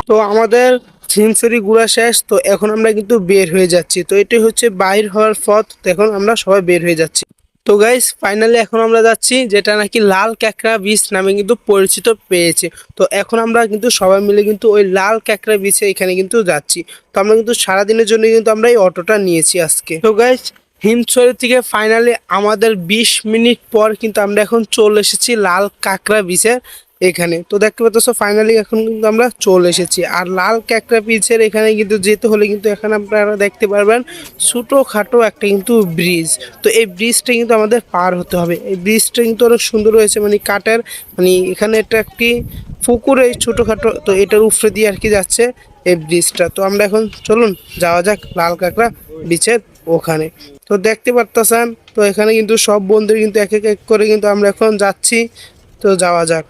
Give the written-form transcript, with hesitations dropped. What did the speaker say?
তো আমাদের ঝিমছড়ি ঘোরা শেষ, তো এখন আমরা কিন্তু বের হয়ে যাচ্ছি। তো এটাই হচ্ছে বাইর হওয়ার পথ। তো এখন আমরা সবাই বের হয়ে যাচ্ছি। তো গাইস ফাইনালি এখন আমরা যাচ্ছি যেটা নাকি লাল কাঁকড়া বীচ নামে কিন্তু পরিচিত পেয়েছে। তো এখন আমরা কিন্তু সবাই মিলে কিন্তু ওই লাল কাঁকড়া বীচে এখানে কিন্তু যাচ্ছি। তো আমরা কিন্তু সারাদিনের জন্য কিন্তু আমরা এই অটোটা নিয়েছি আজকে। তো গাইস হিমছড়ি থেকে ফাইনালি আমাদের 20 মিনিট পর কিন্তু আমরা এখন চলে এসেছি লাল কাঁকড়া বীচের এখানে। তো দেখতে পাচ্ছ ফাইনালি এখন কিন্তু আমরা চলে এসেছি। আর লাল কাঁকড়া বীচের এখানে কিন্তু যেতে হলে কিন্তু এখানে আপনারা দেখতে পারবেন ছোটোখাটো একটা কিন্তু ব্রিজ। তো এই ব্রিজটা কিন্তু আমাদের পার হতে হবে। এই ব্রিজটা কিন্তু অনেক সুন্দর হয়েছে, মানে কাঠের, মানে এখানে এটা একটি পুকুরে ছোটোখাটো, তো এটার উপরে দিয়ে আর কি যাচ্ছে এই ব্রিজটা। তো আমরা এখন চলুন যাওয়া যাক লাল কাঁকড়া বিচের ওখানে। তো দেখতে পারতেছেন তো এখানে কিন্তু সব বন্ধু কিন্তু এক এক করে কিন্তু আমরা এখন যাচ্ছি। তো যাওয়া যাক।